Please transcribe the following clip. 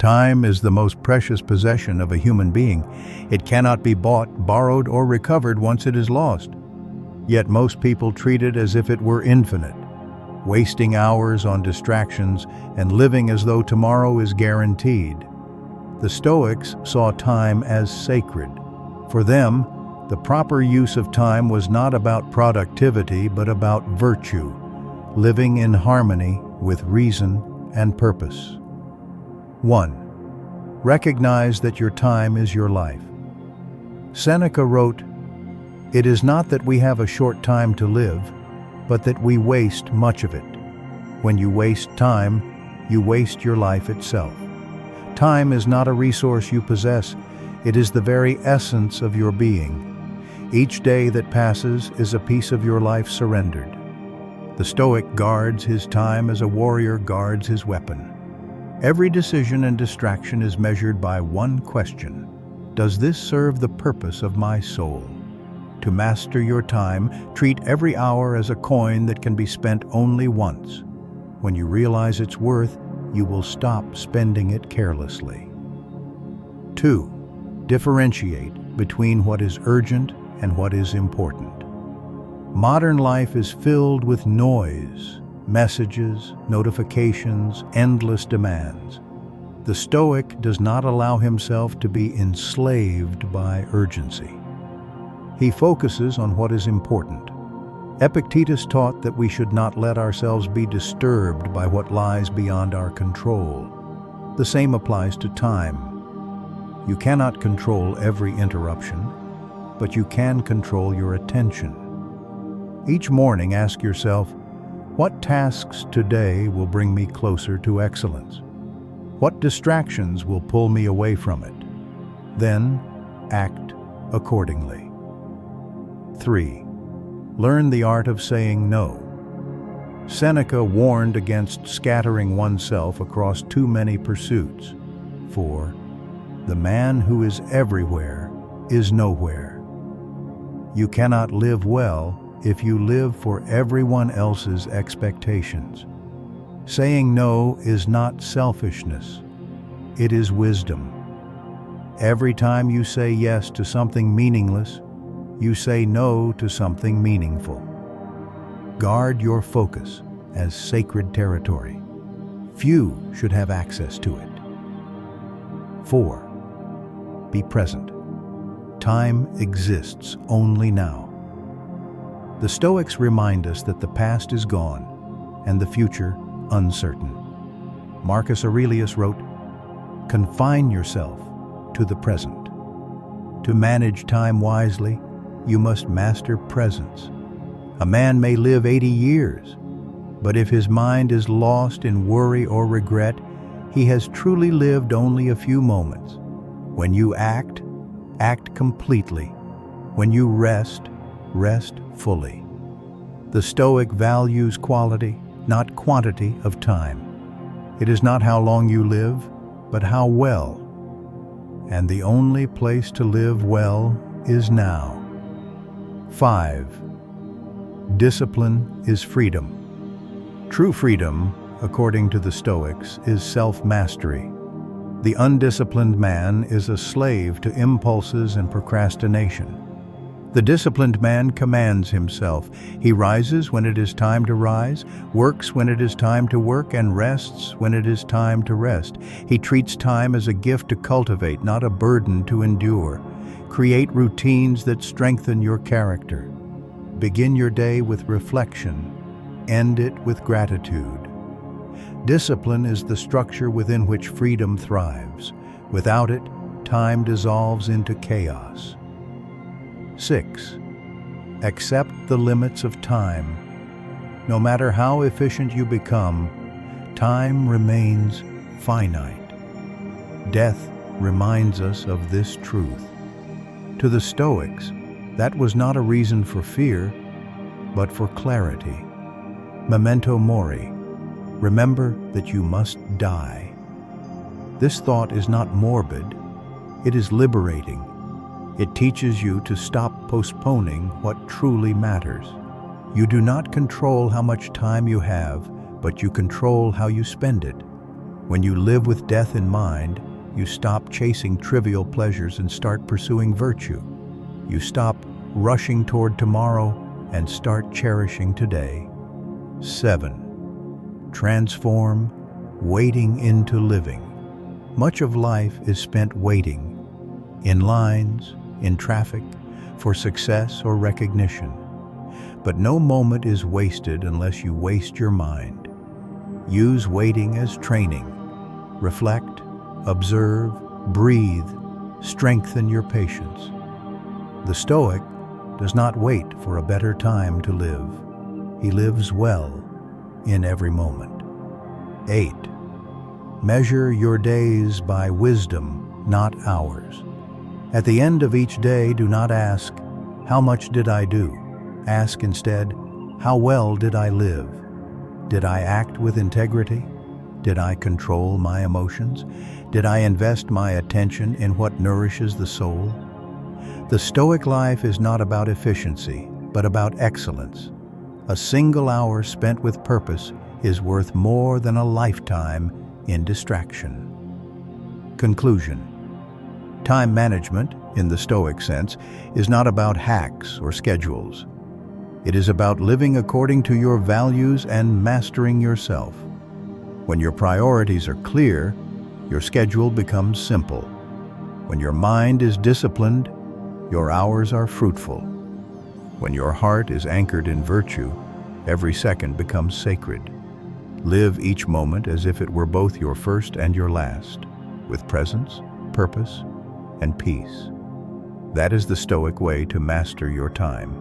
Time is the most precious possession of a human being. It cannot be bought, borrowed, or recovered once it is lost. Yet most people treat it as if it were infinite, wasting hours on distractions and living as though tomorrow is guaranteed. The Stoics saw time as sacred. For them, the proper use of time was not about productivity, but about virtue, living in harmony with reason and purpose. 1. Recognize that your time is your life. Seneca wrote, "It is not that we have a short time to live, but that we waste much of it. When you waste time, you waste your life itself." Time is not a resource you possess, it is the very essence of your being. Each day that passes is a piece of your life surrendered. The Stoic guards his time as a warrior guards his weapon. Every decision and distraction is measured by one question: does this serve the purpose of my soul? To master your time, treat every hour as a coin that can be spent only once. When you realize its worth, you will stop spending it carelessly. 2. Differentiate between what is urgent and what is important. Modern life is filled with noise, messages, notifications, endless demands. The Stoic does not allow himself to be enslaved by urgency. He focuses on what is important. Epictetus taught that we should not let ourselves be disturbed by what lies beyond our control. The same applies to time. You cannot control every interruption, but you can control your attention. Each morning, ask yourself, what tasks today will bring me closer to excellence? What distractions will pull me away from it? Then, act accordingly. 3. Learn the art of saying no. Seneca warned against scattering oneself across too many pursuits. 4. The man who is everywhere is nowhere. You cannot live well if you live for everyone else's expectations. Saying no is not selfishness, it is wisdom. Every time you say yes to something meaningless, you say no to something meaningful. Guard your focus as sacred territory. Few should have access to it. 4. Be present. Time exists only now. The Stoics remind us that the past is gone and the future uncertain. Marcus Aurelius wrote, "Confine yourself to the present. To manage time wisely, you must master presence. A man may live 80 years, but if his mind is lost in worry or regret, he has truly lived only a few moments. When you act, act completely. When you rest, rest fully." The Stoic values quality, not quantity of time. It is not how long you live, but how well. And the only place to live well is now. 5. Discipline is freedom. True freedom, according to the Stoics, is self-mastery. The undisciplined man is a slave to impulses and procrastination. The disciplined man commands himself. He rises when it is time to rise, works when it is time to work, and rests when it is time to rest. He treats time as a gift to cultivate, not a burden to endure. Create routines that strengthen your character. Begin your day with reflection. End it with gratitude. Discipline is the structure within which freedom thrives. Without it, time dissolves into chaos. 6. Accept the limits of time. No matter how efficient you become, time remains finite. Death reminds us of this truth. To the Stoics, that was not a reason for fear, but for clarity. Memento mori. Remember that you must die. This thought is not morbid, it is liberating. It teaches you to stop postponing what truly matters. You do not control how much time you have, but you control how you spend it. When you live with death in mind, you stop chasing trivial pleasures and start pursuing virtue. You stop rushing toward tomorrow and start cherishing today. 7. Transform waiting into living. Much of life is spent waiting, in lines, in traffic, for success or recognition. But no moment is wasted unless you waste your mind. Use waiting as training. Reflect, observe, breathe, strengthen your patience. The Stoic does not wait for a better time to live. He lives well in every moment. 8. Measure your days by wisdom, not hours. At the end of each day, do not ask, "How much did I do?" Ask instead, "How well did I live? Did I act with integrity? Did I control my emotions? Did I invest my attention in what nourishes the soul?" The Stoic life is not about efficiency, but about excellence. A single hour spent with purpose is worth more than a lifetime in distraction. Conclusion. Time management, in the Stoic sense, is not about hacks or schedules. It is about living according to your values and mastering yourself. When your priorities are clear, your schedule becomes simple. When your mind is disciplined, your hours are fruitful. When your heart is anchored in virtue, every second becomes sacred. Live each moment as if it were both your first and your last, with presence, purpose, and peace. That is the Stoic way to master your time.